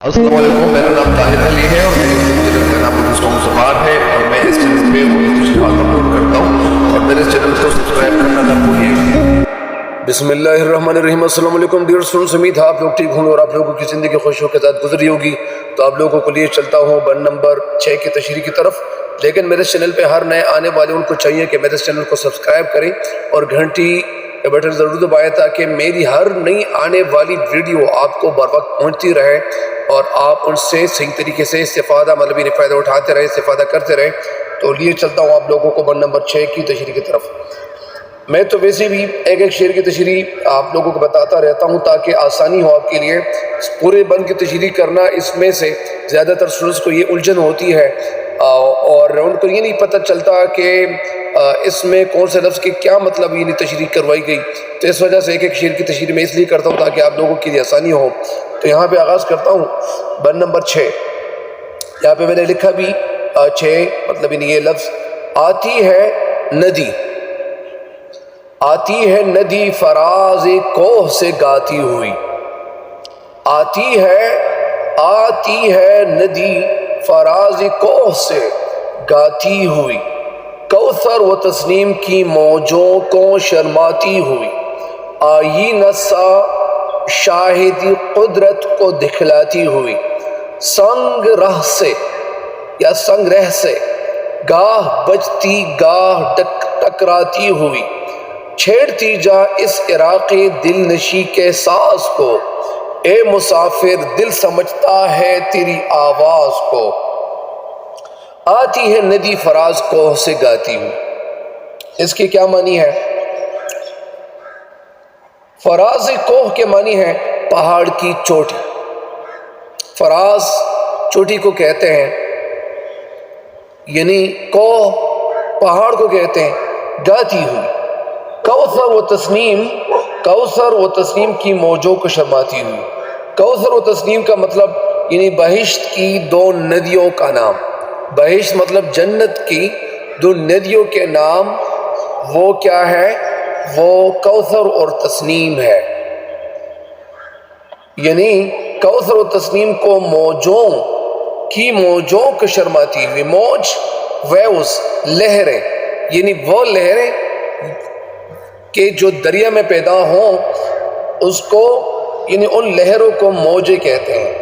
السلام علیکم، میرا نام طاہر علی ہے اور میرے چینل کا نام دوستوں زبان ہے اور میں اس چینل پہ تشریحات اپلوڈ کرتا ہوں اور میرے چینل کو سبسکرائب کرنا نہ بھولیے۔ بسم اللہ الرحمن الرحیم۔ السلام علیکم ڈیئر اسٹوڈنٹس، امید ہے آپ لوگ ٹھیک ہوں گے اور آپ لوگوں کی زندگی خوشیوں کے ساتھ گزری ہوگی۔ تو آپ لوگوں کو لیے چلتا ہوں بن نمبر 6 کی تشریح کی طرف، لیکن میرے چینل پہ ہر نئے آنے والے ان کو چاہیے کہ میرے چینل کو سبسکرائب کریں اور گھنٹی بٹن ضرور دبائیں تاکہ میری ہر نئی آنے والی ویڈیو آپ کو بر وقت پہنچتی رہے اور آپ ان سے صحیح طریقے سے استفادہ مطلبی فائدہ اٹھاتے رہیں، استفادہ کرتے رہیں۔ تو لیے چلتا ہوں آپ لوگوں کو بن نمبر 6 کی تشریح کی طرف۔ میں تو ویسے بھی ایک شعر کی تشریح آپ لوگوں کو بتاتا رہتا ہوں تاکہ آسانی ہو آپ کے لیے۔ پورے بند کی تشریح کرنا، اس میں سے زیادہ تر اسٹوڈنٹس کو یہ الجھن ہوتی ہے اور ان کو یہ نہیں پتہ چلتا کہ اس میں کون سے لفظ کی کیا مطلب یہ تشریح کروائی گئی۔ تو اس وجہ سے ایک شعر کی تشریح میں اس لیے کرتا ہوں تاکہ آپ لوگوں کے لیے آسانی ہو۔ تو یہاں پہ آغاز کرتا ہوں بن نمبر 6۔ یہاں پہ میں نے لکھا بھی 6 مطلب یہ لفظ، آتی ہے ندی، آتی ہے ندی فراز کوہ سے گاتی ہوئی، آتی ہے ندی فراز کوہ سے گاتی ہوئی، کوثر و تسنیم کی موجوں کو شرماتی ہوئی، آئینہ سا شاہدی قدرت کو دکھلاتی ہوئی، سنگ رہ سے یا سنگ رہ سے گاہ بجتی گاہ ٹکراتی ہوئی، چھیڑتی جا اس عراق دل نشی کے ساز کو، اے مسافر دل سمجھتا ہے تیری آواز کو، آتی ہے ندی فراز کوہ سے گاتی ہوئی۔ اس کی کیا معنی ہے؟ فراز کوہ کے معنی ہے پہاڑ کی چوٹی، فراز چوٹی کو کہتے ہیں، یعنی کوہ پہاڑ کو کہتے ہیں، گاتی ہوئی، کوثر و تسنیم کی موجوں کو شرماتی ہوئی۔ کوثر و تسنیم کا مطلب یعنی بہشت کی 2 ندیوں کا نام، بہشت مطلب جنت کی 2 ندیوں کے نام، وہ کیا ہے؟ وہ کوثر اور تسنیم ہے۔ یعنی کوثر و تسنیم کو موجوں کو شرماتی ہوئی، موج ویوز لہریں، یعنی وہ لہریں کہ جو دریا میں پیدا ہوں اس کو، یعنی ان لہروں کو موجیں کہتے ہیں۔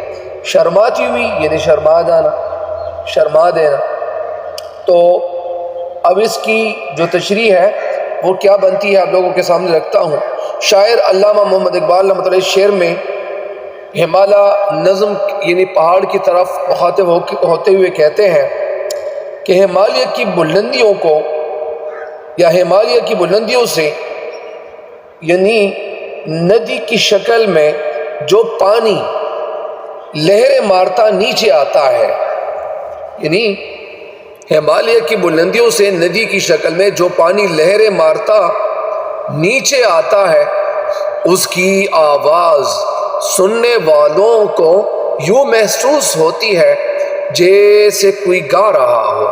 شرماتی ہوئی یعنی شرما دینا۔ تو اب اس کی جو تشریح ہے وہ کیا بنتی ہے آپ لوگوں کے سامنے رکھتا ہوں۔ شاعر علامہ محمد اقبال رحمۃ اللہ شعر میں ہمالیہ نظم یعنی پہاڑ کی طرف مخاطب ہوتے ہوئے کہتے ہیں کہ ہمالیہ کی بلندیوں کو یا ہمالیہ کی بلندیوں سے یعنی ندی کی شکل میں جو پانی لہریں مارتا نیچے آتا ہے، یعنی ہمالیہ کی بلندیوں سے ندی کی شکل میں جو پانی لہریں مارتا نیچے آتا ہے، اس کی آواز سننے والوں کو یوں محسوس ہوتی ہے جیسے کوئی گا رہا ہو۔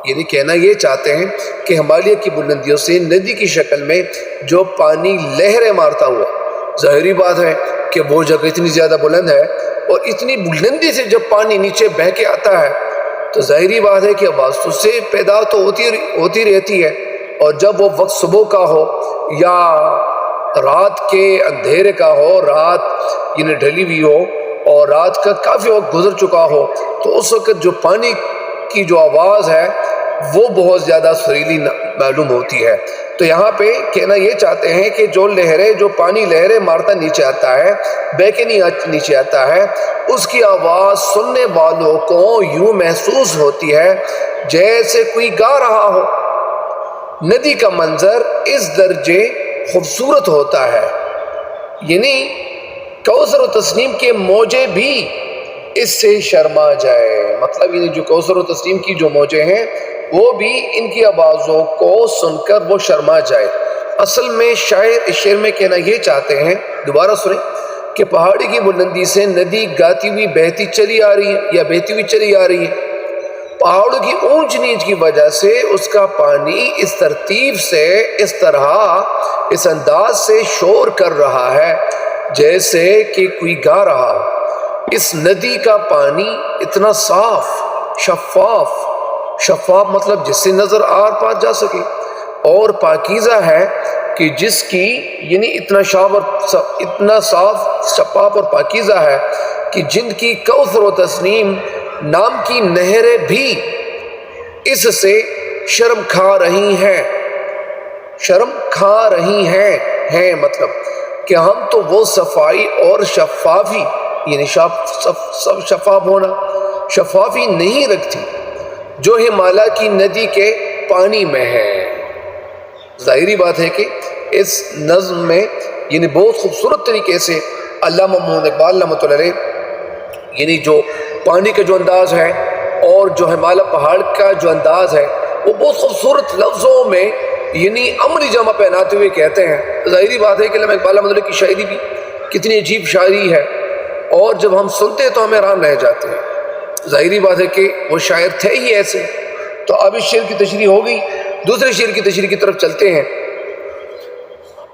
یعنی کہنا یہ چاہتے ہیں کہ ہمالیہ کی بلندیوں سے ندی کی شکل میں جو پانی لہریں مارتا ہوا، ظاہری بات ہے کہ وہ جگہ اتنی زیادہ بلند ہے اور اتنی بلندی سے جب پانی نیچے بہہ کے آتا ہے تو ظاہری بات ہے کہ آواز تو سے پیدا تو ہوتی رہتی ہے، اور جب وہ وقت صبح کا ہو یا رات کے اندھیرے کا ہو، رات یعنی ڈھلی ہوئی ہو اور رات کا کافی وقت گزر چکا ہو، تو اس وقت جو پانی کی جو آواز ہے وہ بہت زیادہ سریلی معلوم ہوتی ہے۔ تو یہاں پہ کہنا یہ چاہتے ہیں کہ جو پانی لہریں مارتا نیچے آتا ہے، بہ کے نیچے آتا ہے، اس کی آواز سننے والوں کو یوں محسوس ہوتی ہے جیسے کوئی گا رہا ہو۔ ندی کا منظر اس درجے خوبصورت ہوتا ہے، یعنی کوثر و تسنیم کے موجیں بھی اس سے شرما جائے، مطلب یعنی جو کوثر و تسنیم کی جو موجیں ہیں وہ بھی ان کی آوازوں کو سن کر وہ شرما جائے۔ اصل میں شاعر اس شعر میں کہنا یہ چاہتے ہیں، دوبارہ سنیں، کہ پہاڑی کی بلندی سے ندی گاتی ہوئی بہتی چلی آ رہی ہے یا بہتی ہوئی چلی آ رہی ہے، پہاڑوں کی اونچ نیچ کی وجہ سے اس کا پانی اس ترتیب سے، اس طرح، اس انداز سے شور کر رہا ہے جیسے کہ کوئی گا رہا ہو۔ اس ندی کا پانی اتنا صاف، شفاف مطلب جس سے نظر آر پار جا سکے، اور پاکیزہ ہے کہ جس کی یعنی اتنا صاف شفاف اور پاکیزہ ہے کہ جن کی کوثر و تسنیم نام کی نہریں بھی اس سے شرم کھا رہی ہیں مطلب کہ ہم تو وہ صفائی اور شفافی یعنی شفافی نہیں رکھتی جو ہمالیہ کی ندی کے پانی میں ہے۔ ظاہری بات ہے کہ اس نظم میں یعنی بہت خوبصورت طریقے سے علامہ محمد اقبال رحمۃ اللہ علیہ یعنی جو پانی کا جو انداز ہے اور جو ہمالیہ پہاڑ کا جو انداز ہے وہ بہت خوبصورت لفظوں میں یعنی عملی جامہ پہناتے ہوئے کہتے ہیں۔ ظاہری بات ہے کہ علامہ اقبال رحمۃ اللہ کی شاعری بھی کتنی عجیب شاعری ہے، اور جب ہم سنتے ہیں تو ہم حیران رہ جاتے ہیں۔ ظاہری بات ہے کہ وہ شاعر تھے ہی ایسے۔ تو اب اس شعر کی تشریح ہو گئی، دوسرے شعر کی تشریح کی طرف چلتے ہیں۔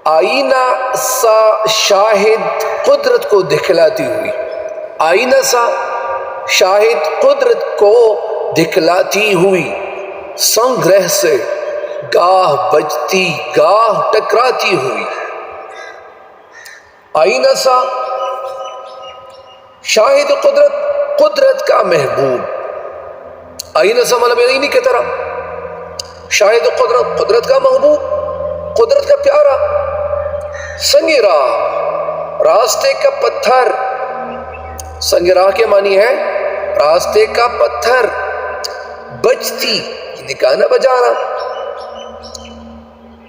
آئینہ سا شاہد قدرت کو دکھلاتی ہوئی، آئینہ سا شاہد قدرت کو دکھلاتی ہوئی، سنگرہ سے گاہ بجتی گاہ ٹکراتی ہوئی۔ آئینہ سا شاہد قدرت کا محبوب، آئینہ سا مطلب آئینے کی طرح، شاہد قدرت کا محبوب، قدرت کا پیارا، سنگ راہ راستے کا پتھر، سنگ راہ کے معنی ہے راستے کا پتھر، بجتی یعنی گانا بجانا،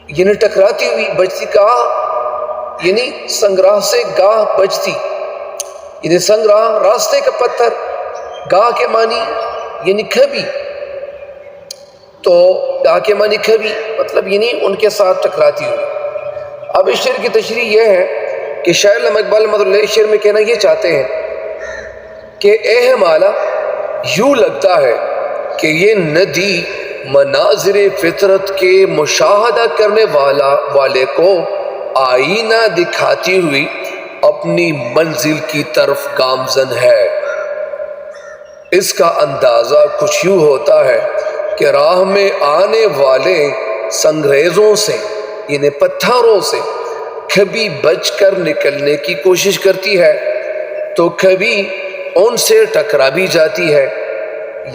یعنی ٹکراتی ہوئی، بجتی گاہ یعنی سنگراہ سے گاہ بجتی، یعنی سنگراہ راستے کا پتھر، گاہ کے معنی یعنی کبھی، تو گاہ کے معنی کبھی مطلب یعنی ان کے ساتھ ٹکراتی ہوئی۔ اب اس شعر کی تشریح یہ ہے کہ شاعر علامہ اقبال رحمۃ اللہ اس شعر میں کہنا یہ چاہتے ہیں کہ اے ہمالیہ، یوں لگتا ہے کہ یہ ندی مناظر فطرت کے مشاہدہ کرنے والے کو آئینہ دکھاتی ہوئی اپنی منزل کی طرف گامزن ہے۔ اس کا اندازہ کچھ یوں ہوتا ہے کہ راہ میں آنے والے سنگریزوں سے یعنی پتھروں سے کبھی بچ کر نکلنے کی کوشش کرتی ہے تو کبھی ان سے ٹکرا بھی جاتی ہے۔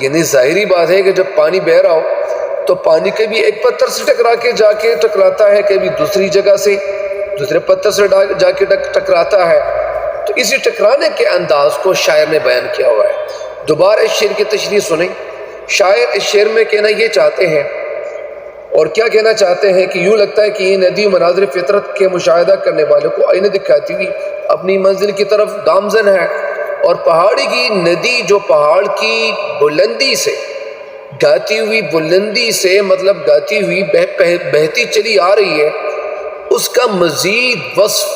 یعنی ظاہری بات ہے کہ جب پانی بہہ رہا ہو تو پانی کبھی ایک پتھر سے جا کے ٹکراتا ہے، کبھی دوسری جگہ سے دوسرے پتھر سے جا کے ٹکراتا ہے۔ تو اسی ٹکرانے کے انداز کو شاعر نے بیان کیا ہوا ہے۔ دوبارہ اس شعر کی تشریح سنیں۔ شاعر اس شعر میں کہنا یہ چاہتے ہیں، اور کیا کہنا چاہتے ہیں کہ یوں لگتا ہے کہ یہ ندی مناظر فطرت کے مشاہدہ کرنے والوں کو آئینہ دکھاتی ہوئی اپنی منزل کی طرف گامزن ہے، اور پہاڑی کی ندی جو پہاڑ کی بلندی سے گاتی ہوئی بہتی چلی آ رہی ہے، اس کا مزید وصف،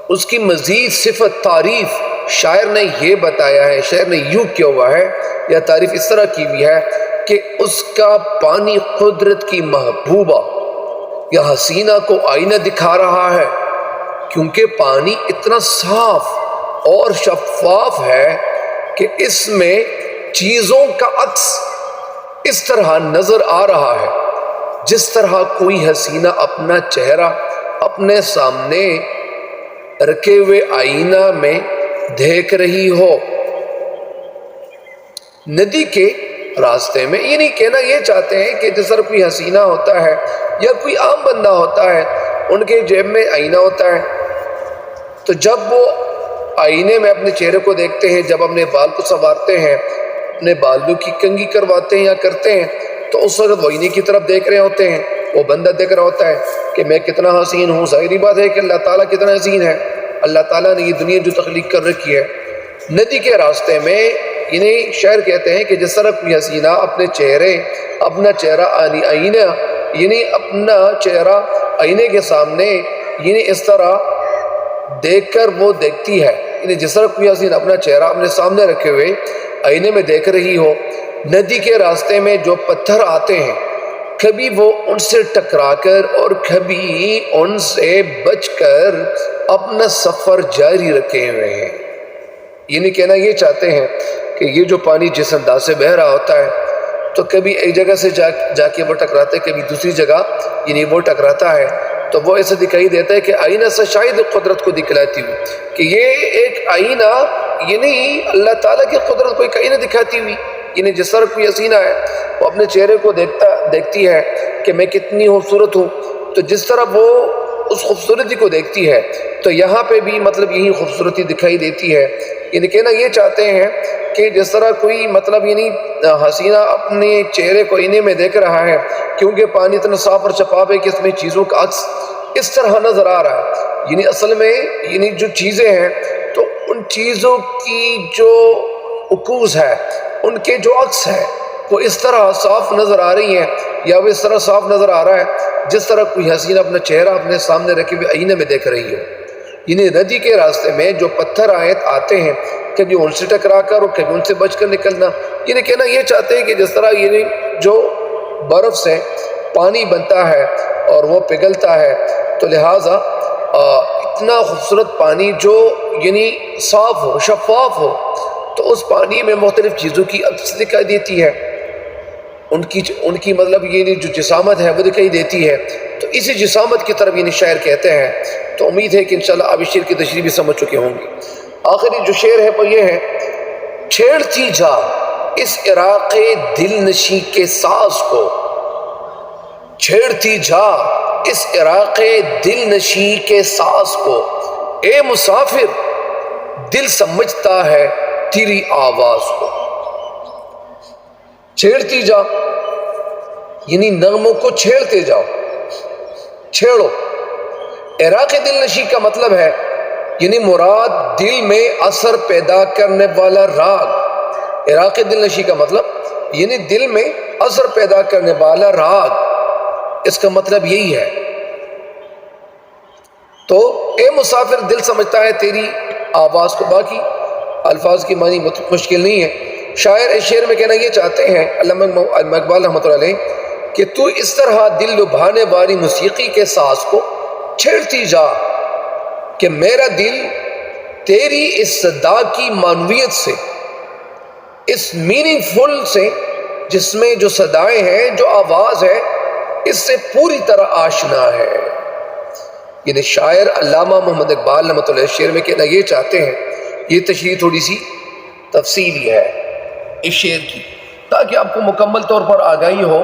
اس کی مزید صفت تعریف شاعر نے یہ بتایا ہے، شاعر نے یوں کیا ہوا ہے یا تعریف اس طرح کی ہوئی ہے کہ اس کا پانی قدرت کی محبوبہ یا حسینہ کو آئینہ دکھا رہا ہے، کیونکہ پانی اتنا صاف اور شفاف ہے کہ اس میں چیزوں کا عکس اس طرح نظر آ رہا ہے جس طرح کوئی حسینہ اپنا چہرہ اپنے سامنے رکھے ہوئے آئینہ میں دیکھ رہی ہو۔ ندی کے راستے میں یعنی کہنا یہ چاہتے ہیں کہ جس طرح کوئی حسینہ ہوتا ہے یا کوئی عام بندہ ہوتا ہے، ان کے جیب میں آئینہ ہوتا ہے، تو جب وہ آئینے میں اپنے چہرے کو دیکھتے ہیں، جب اپنے بال کو سنوارتے ہیں، اپنے بالوں کی کنگھی کرواتے ہیں یا کرتے ہیں، تو اس وقت وہ آئینے کی طرف دیکھ رہے ہوتے ہیں، وہ بندہ دیکھ رہا ہوتا ہے کہ میں کتنا حسین ہوں۔ ظاہری بات ہے کہ اللہ تعالیٰ کتنا حسین ہے، اللہ تعالیٰ نے یہ دنیا جو تخلیق کر رکھی ہے۔ ندی کے راستے میں یعنی شاعر کہتے ہیں کہ جس طرح کوئی حسینہ اپنا چہرہ آئینہ یعنی اپنا چہرہ آئینے کے سامنے یعنی اس طرح دیکھ کر وہ دیکھتی ہے، یعنی جس طرح کوئی حسین اپنا چہرہ اپنے سامنے رکھے ہوئے آئینے میں دیکھ رہی ہو، ندی کے راستے میں جو پتھر آتے ہیں کبھی وہ ان سے ٹکرا کر اور کبھی ان سے بچ کر اپنا سفر جاری رکھے ہوئے ہیں۔ یعنی کہنا یہ چاہتے ہیں کہ یہ جو پانی جس انداز سے بہہ رہا ہوتا ہے تو کبھی ایک جگہ سے جا کے وہ ٹکراتا ہے، کبھی دوسری جگہ یعنی وہ ٹکراتا ہے، تو وہ ایسا دکھائی دیتا ہے کہ آئینہ سے شاید قدرت کو دکھلاتی ہوئی، کہ یہ ایک آئینہ یعنی اللہ تعالیٰ کی قدرت کو ایک آئینہ دکھاتی ہوئی، یعنی جس طرح کوئی حسینہ ہے وہ اپنے چہرے کو دیکھتی ہے کہ میں کتنی خوبصورت ہوں، تو جس طرح وہ اس خوبصورتی کو دیکھتی ہے تو یہاں پہ بھی مطلب یہی خوبصورتی دکھائی دیتی ہے۔ یعنی کہنا یہ چاہتے ہیں کہ جس طرح کوئی مطلب یعنی حسینہ اپنے چہرے کو آئینے میں دیکھ رہا ہے، کیونکہ پانی اتنا صاف اور شفاف ہے کہ اس میں چیزوں کا عکس اس طرح نظر آ رہا ہے، یعنی اصل میں یعنی جو چیزیں ہیں تو ان چیزوں کی جو عکوس ہے، ان کے جو عکس ہے وہ اس طرح صاف نظر آ رہی ہیں، یا وہ اس طرح صاف نظر آ رہا ہے جس طرح کوئی حسینہ اپنا چہرہ اپنے سامنے رکھے ہوئے آئینے میں دیکھ رہی ہے۔ یعنی ندی کے راستے میں جو پتھر آتے ہیں، کبھی ان سے ٹکرا کر اور کبھی ان سے بچ کر نکلنا، یعنی کہنا یہ چاہتے ہیں کہ جس طرح یعنی جو برف سے پانی بنتا ہے اور وہ پگھلتا ہے، تو لہٰذا اتنا خوبصورت پانی جو یعنی صاف ہو، شفاف ہو، تو اس پانی میں مختلف چیزوں کی عکس دکھائی دیتی ہے، ان کی مطلب یہ جو جسامت ہے وہ دکھائی دیتی ہے، تو اسی جسامت کی طرف یعنی شاعر کہتے ہیں۔ تو امید ہے کہ انشاءاللہ آپ اس شعر کی تشریح بھی سمجھ چکے ہوں گے۔ آخری جو شعر ہے وہ یہ ہے، چھیڑتی جا اس عراق دل نشیں کے ساز کو، چھیڑتی جا اس عراق دل نشیں کے ساز کو، اے مسافر دل سمجھتا ہے تیری آواز کو۔ چھیڑتی جا یعنی نغموں کو چھیڑتے جاؤ، چھیڑو۔ عراق دل نشیں کا مطلب ہے یعنی مراد دل میں اثر پیدا کرنے والا راگ۔ عراق دل نشیں کا مطلب یعنی دل میں اثر پیدا کرنے والا راگ، اس کا مطلب یہی ہے۔ تو اے مسافر دل سمجھتا ہے تیری آواز کو۔ باقی الفاظ کی معنی مشکل نہیں ہے۔ شاعر اس شعر میں کہنا یہ چاہتے ہیں علامہ اقبال رحمۃ اللہ علیہ کہ تو اس طرح دل لبھانے والی موسیقی کے ساز کو چھیڑتی جا کہ میرا دل تیری اس صدا کی معنویت سے، اس میننگ فل سے، جس میں جو صدائیں ہیں، جو آواز ہے، اس سے پوری طرح آشنا ہے۔ یعنی شاعر علامہ محمد اقبال رحمۃ اللہ شعر میں کہنا یہ چاہتے ہیں، یہ تشریح تھوڑی سی تفصیلی ہے اس شعر کی تاکہ آپ کو مکمل طور پر آگاہی ہو۔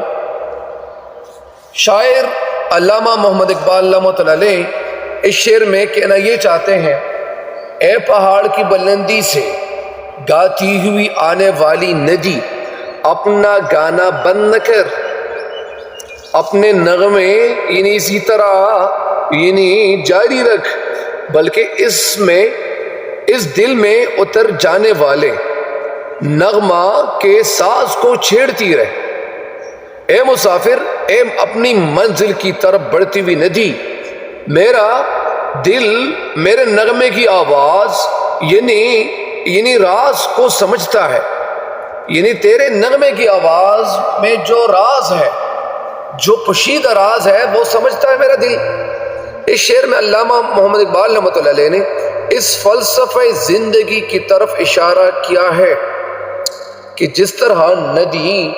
شاعر علامہ محمد اقبال رحمۃ اللہ علیہ اس شعر میں کہنا یہ چاہتے ہیں، اے پہاڑ کی بلندی سے گاتی ہوئی آنے والی ندی، اپنا گانا بند نہ کر، اپنے نغمے یعنی اسی طرح یعنی جاری رکھ، بلکہ اس دل میں اتر جانے والے نغمہ کے ساز کو چھیڑتی رہ۔ اے مسافر، اے اپنی منزل کی طرف بڑھتی ہوئی ندی، میرا دل میرے نغمے کی آواز یعنی راز کو سمجھتا ہے، یعنی تیرے نغمے کی آواز میں جو راز ہے، جو پوشیدہ راز ہے، وہ سمجھتا ہے میرا دل۔ اس شعر میں علامہ محمد اقبال رحمۃ اللہ علیہ نے اس فلسفہ زندگی کی طرف اشارہ کیا ہے کہ جس طرح ندی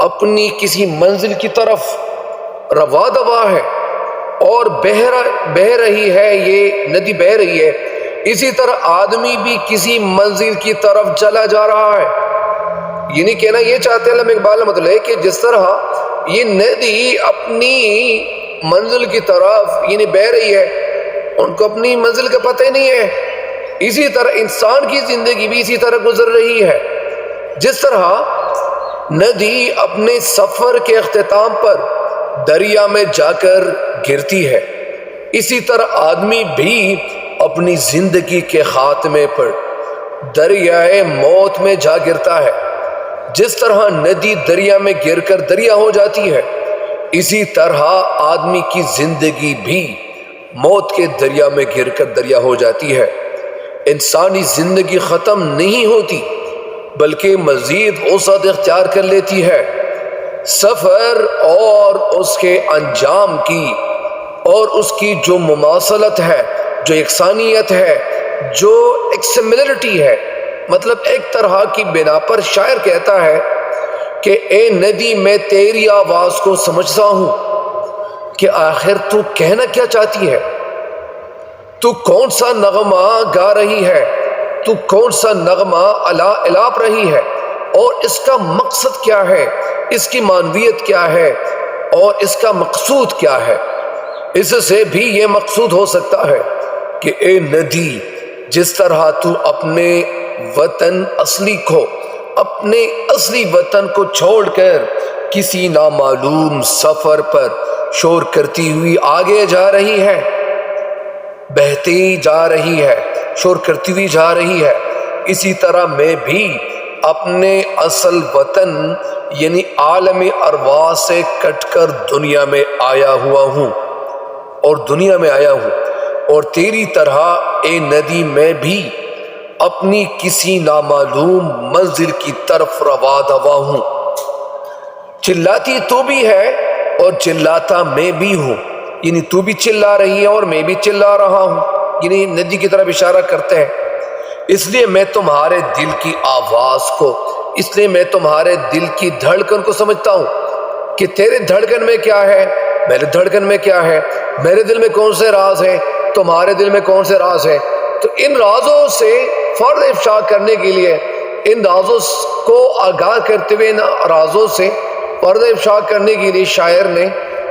اپنی کسی منزل کی طرف روا دوا ہے اور بہہ رہی ہے، یہ ندی بہہ رہی ہے، اسی طرح آدمی بھی کسی منزل کی طرف چلا جا رہا ہے۔ یعنی کہنا یہ چاہتے ہیں علامہ اقبال رحمۃ اللہ کہ جس طرح یہ ندی اپنی منزل کی طرف یعنی بہہ رہی ہے، ان کو اپنی منزل کا پتہ ہی نہیں ہے، اسی طرح انسان کی زندگی بھی اسی طرح گزر رہی ہے۔ جس طرح ندی اپنے سفر کے اختتام پر دریا میں جا کر گرتی ہے، اسی طرح آدمی بھی اپنی زندگی کے خاتمے پر دریائے موت میں جا گرتا ہے۔ جس طرح ندی دریا میں گر کر دریا ہو جاتی ہے، اسی طرح آدمی کی زندگی بھی موت کے دریا میں گر کر دریا ہو جاتی ہے۔ انسانی زندگی ختم نہیں ہوتی بلکہ مزید وسعت اختیار کر لیتی ہے۔ سفر اور اس کے انجام کی اور اس کی جو مماثلت ہے، جو یکسانیت ہے، جو ایک سملرٹی ہے، مطلب ایک طرح کی بنا پر شاعر کہتا ہے کہ اے ندی میں تیری آواز کو سمجھتا ہوں کہ آخر تو کہنا کیا چاہتی ہے، تو کون سا نغمہ گا رہی ہے، تو کون سا نغمہ الاپ رہی ہے، اور اس کا مقصد کیا ہے، اس کی معنویت کیا ہے، اور اس کا مقصود کیا ہے۔ اس سے بھی یہ مقصود ہو سکتا ہے کہ اے ندی، جس طرح تو اپنے وطن اصلی کو، اپنے اصلی وطن کو چھوڑ کر کسی نامعلوم سفر پر شور کرتی ہوئی آگے جا رہی ہے، بہتی جا رہی ہے، شور کرتی ہوئی جا رہی ہے، اسی طرح میں بھی اپنے اصل وطن یعنی عالم ارواح سے کٹ کر دنیا میں آیا ہوا ہوں، اور تیری طرح اے ندی میں بھی اپنی کسی نامعلوم منزل کی طرف روا دوا ہوں۔ چلاتی تو بھی ہے اور چلاتا میں بھی ہوں، یعنی تو بھی چلا رہی ہے اور میں بھی چلا رہا ہوں، یعنی ندی کی طرف اشارہ کرتے ہیں۔ اس لیے میں تمہارے دل کی آواز کو، اس لیے میں تمہارے دل کی دھڑکن کو سمجھتا ہوں کہ تیرے دھڑکن میں کیا ہے، میرے دھڑکن میں کیا ہے، میرے دل میں کون سے راز ہے، تمہارے دل میں کون سے راز ہے۔ تو ان رازوں سے فرد افشا کرنے کے لیے، ان رازوں کو آگاہ کرتے ہوئے ان رازوں سے فرد افشا کرنے کے لیے شاعر نے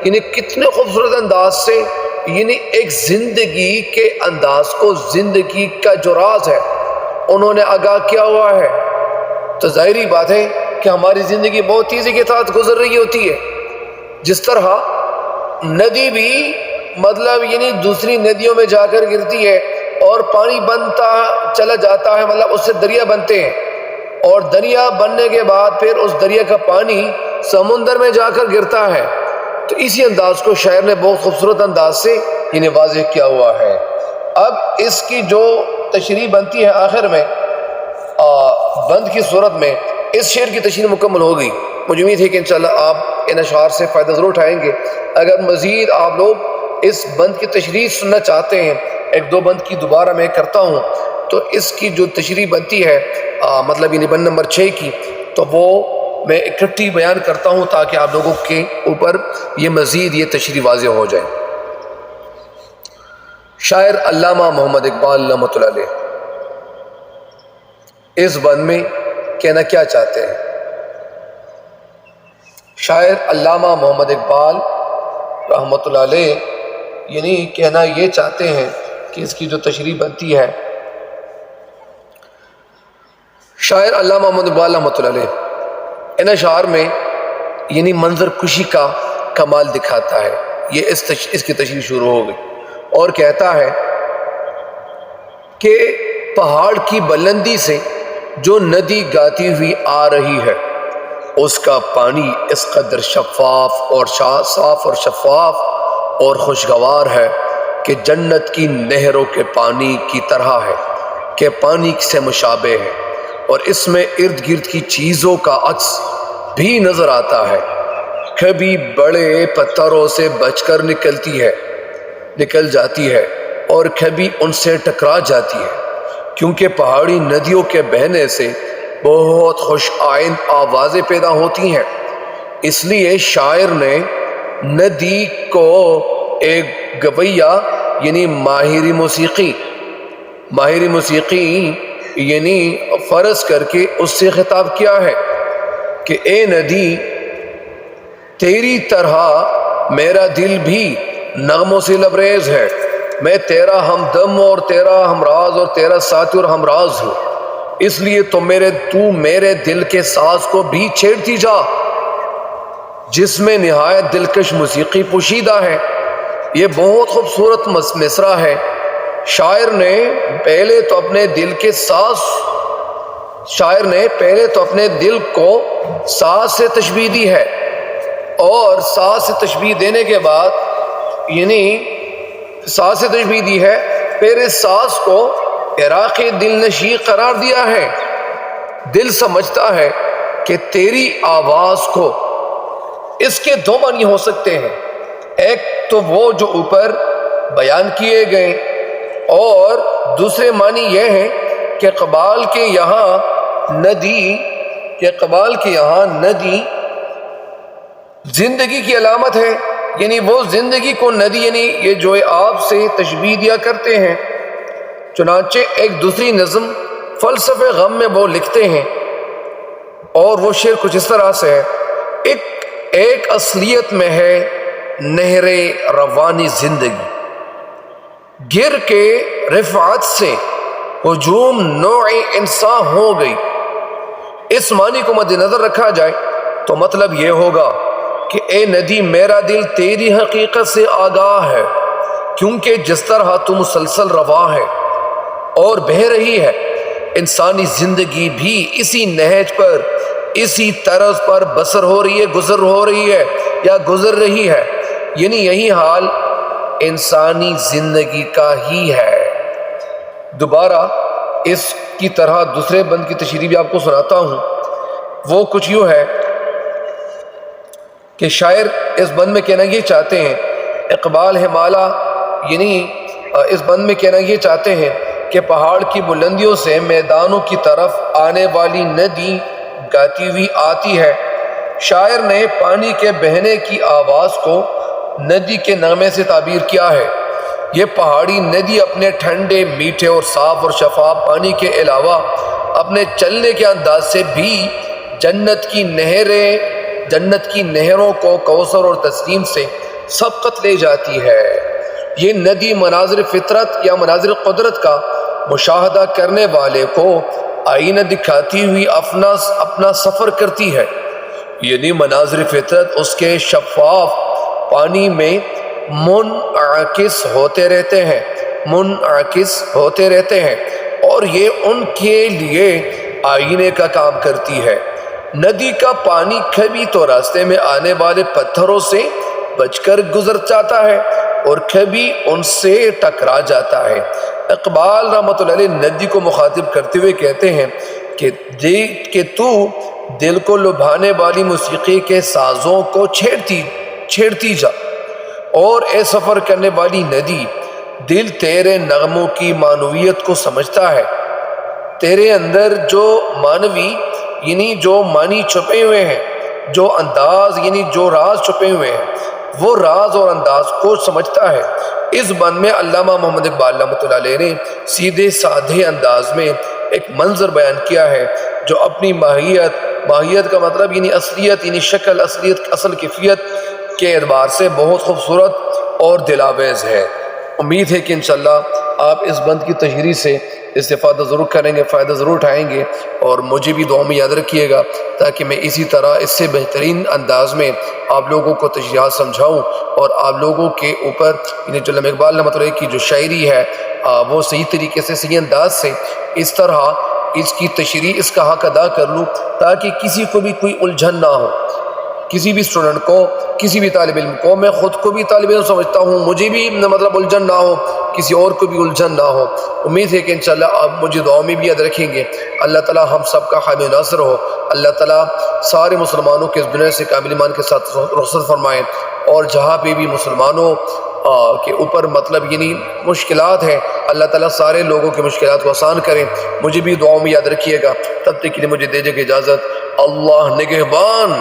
یعنی کتنے خوبصورت انداز سے یعنی ایک زندگی کے انداز کو، زندگی کا جو راز ہے انہوں نے آگاہ کیا ہوا ہے۔ تو ظاہری بات ہے کہ ہماری زندگی بہت تیزی کے ساتھ گزر رہی ہوتی ہے، جس طرح ندی بھی مطلب یعنی دوسری ندیوں میں جا کر گرتی ہے اور پانی بنتا چلا جاتا ہے، مطلب اس سے دریا بنتے ہیں، اور دریا بننے کے بعد پھر اس دریا کا پانی سمندر میں جا کر گرتا ہے۔ تو اسی انداز کو شاعر نے بہت خوبصورت انداز سے انہیں واضح کیا ہوا ہے۔ اب اس کی جو تشریح بنتی ہے آخر میں بند کی صورت میں، اس شعر کی تشریح مکمل ہوگی۔ مجھے امید ہے کہ انشاءاللہ آپ ان اشعار سے فائدہ ضرور اٹھائیں گے۔ اگر مزید آپ لوگ اس بند کی تشریح سننا چاہتے ہیں، ایک دو بند کی دوبارہ میں کرتا ہوں، تو اس کی جو تشریح بنتی ہے مطلب یعنی بند نمبر 6 کی، تو وہ میں اکٹھی بیان کرتا ہوں تاکہ آپ لوگوں کے اوپر یہ مزید یہ تشریح واضح ہو جائے۔ شاعر علامہ محمد اقبال رحمۃ اللہ علیہ اس بند میں کہنا کیا چاہتے ہیں؟ شاعر علامہ محمد اقبال رحمۃ اللہ علیہ یعنی کہنا یہ چاہتے ہیں کہ اس کی جو تشریح بنتی ہے، شاعر علامہ محمد اقبال رحمۃ اللہ علیہ ان اشعار میں یعنی منظر کشی کا کمال دکھاتا ہے۔ یہ اس کی تشریح شروع ہو گئی اور کہتا ہے کہ پہاڑ کی بلندی سے جو ندی گاتی ہوئی آ رہی ہے، اس کا پانی اس قدر شفاف اور صاف اور شفاف اور خوشگوار ہے کہ جنت کی نہروں کے پانی کی طرح ہے، کہ پانی سے مشابہ ہے، اور اس میں ارد گرد کی چیزوں کا عکس بھی نظر آتا ہے۔ کبھی بڑے پتھروں سے بچ کر نکل جاتی ہے اور کبھی ان سے ٹکرا جاتی ہے، کیونکہ پہاڑی ندیوں کے بہنے سے بہت خوش آئند آوازیں پیدا ہوتی ہیں۔ اس لیے شاعر نے ندی کو ایک گویہ یعنی ماہر موسیقی یعنی فرض کر کے اس سے خطاب کیا ہے کہ اے ندی، تیری طرح میرا دل بھی نغموں سے لبریز ہے، میں تیرا ہمدم اور تیرا ہمراز اور تیرا ساتھی اور ہمراز ہوں، اس لیے تو میرے دل کے ساز کو بھی چھیڑتی جا، جس میں نہایت دلکش موسیقی پوشیدہ ہے۔ یہ بہت خوبصورت مصرع ہے۔ شاعر نے پہلے تو اپنے دل کو ساز سے تشبیہ دی ہے، اور ساز سے تشبیہ دینے کے بعد یعنی ساز سے تشبیہ دی ہے، پھر اس ساز کو عراقی دل نشیں قرار دیا ہے۔ دل سمجھتا ہے کہ تیری آواز کو، اس کے دو معنی ہو سکتے ہیں، ایک تو وہ جو اوپر بیان کیے گئے، اور دوسرے معنی یہ ہے کہ اقبال کے یہاں ندی زندگی کی علامت ہے، یعنی وہ زندگی کو ندی، یعنی یہ جو آپ سے تشبیہ دیا کرتے ہیں۔ چنانچہ ایک دوسری نظم فلسفہ غم میں وہ لکھتے ہیں، اور وہ شعر کچھ اس طرح سے ہے: ایک اصلیت میں ہے نہر روانی زندگی، گر کے رفعت سے ہجوم نوع انسان ہو گئی۔ اس معنی کو مد نظر رکھا جائے تو مطلب یہ ہوگا کہ اے ندی، میرا دل تیری حقیقت سے آگاہ ہے، کیونکہ جس طرح تو مسلسل رواں ہے اور بہہ رہی ہے، انسانی زندگی بھی اسی نہج پر، اسی طرز پر بسر ہو رہی ہے، گزر ہو رہی ہے یا گزر رہی ہے، یعنی یہی حال انسانی زندگی کا ہی ہے۔ دوبارہ اس کی طرح دوسرے بند کی تشریح بھی آپ کو سناتا ہوں۔ وہ کچھ یوں ہے کہ شاعر اس بند میں کہنا یہ چاہتے ہیں، اقبال ہمالہ، یعنی اس بند میں کہنا یہ چاہتے ہیں کہ پہاڑ کی بلندیوں سے میدانوں کی طرف آنے والی ندی گاتی ہوئی آتی ہے۔ شاعر نے پانی کے بہنے کی آواز کو ندی کے نغمے سے تعبیر کیا ہے۔ یہ پہاڑی ندی اپنے ٹھنڈے، میٹھے اور صاف اور شفاف پانی کے علاوہ اپنے چلنے کے انداز سے بھی جنت کی نہروں کو کوثر اور تسنیم سے سبقت لے جاتی ہے۔ یہ ندی مناظر فطرت یا مناظر قدرت کا مشاہدہ کرنے والے کو آئینہ دکھاتی ہوئی اپنا سفر کرتی ہے، یعنی مناظر فطرت اس کے شفاف پانی میں منعکس ہوتے رہتے ہیں اور یہ ان کے لیے آئینے کا کام کرتی ہے۔ ندی کا پانی کبھی تو راستے میں آنے والے پتھروں سے بچ کر گزر جاتا ہے اور کبھی ان سے ٹکرا جاتا ہے۔ اقبال رحمۃ اللہ علیہ ندی کو مخاطب کرتے ہوئے کہتے ہیں کہ تو دل کو لبھانے والی موسیقی کے سازوں کو چھیڑتی جا، اور اے سفر کرنے والی ندی، دل تیرے نغموں کی معنویت کو سمجھتا ہے۔ تیرے اندر جو معنوی، یعنی جو معنی چھپے ہوئے ہیں، جو انداز، یعنی جو راز چھپے ہوئے ہیں، وہ راز اور انداز کو سمجھتا ہے۔ اس بند میں علامہ محمد اقبال رحمۃ اللہ علیہ نے سیدھے سادھے انداز میں ایک منظر بیان کیا ہے جو اپنی ماہیت کا مطلب یعنی اصلیت، یعنی شکل، اصلیت، اصل کیفیت کے اعتبار سے بہت خوبصورت اور دلاویز ہے۔ امید ہے کہ انشاءاللہ آپ اس بند کی تشریح سے استفادہ ضرور کریں گے، فائدہ ضرور اٹھائیں گے، اور مجھے بھی دعا میں یاد رکھیے گا تاکہ میں اسی طرح اس سے بہترین انداز میں آپ لوگوں کو تشریحات سمجھاؤں اور آپ لوگوں کے اوپر یعنی جو علامہ اقبال رحمۃ اللہ کی جو شاعری ہے وہ صحیح طریقے سے، صحیح انداز سے اس طرح اس کی تشریح، اس کا حق ادا کر لوں تاکہ کسی کو بھی کوئی الجھن نہ ہو، کسی بھی اسٹوڈنٹ کو، کسی بھی طالب علم کو۔ میں خود کو بھی طالب علم سمجھتا ہوں، مجھے بھی مطلب الجھن نہ ہو، کسی اور کو بھی الجھن نہ ہو۔ امید ہے کہ انشاءاللہ آپ مجھے دعاؤں میں بھی یاد رکھیں گے۔ اللہ تعالیٰ ہم سب کا حامی ناصر ہو۔ اللہ تعالیٰ سارے مسلمانوں کے اس دنیا سے کامل ایمان کے ساتھ رخصت فرمائیں، اور جہاں پہ بھی مسلمانوں کے اوپر مطلب یعنی مشکلات ہیں، اللہ تعالیٰ سارے لوگوں کی مشکلات کو آسان کریں۔ مجھے بھی دعاؤں میں یاد رکھیے گا۔ تب تک کے لیے مجھے دیجیے اجازت۔ اللہ نگہبان۔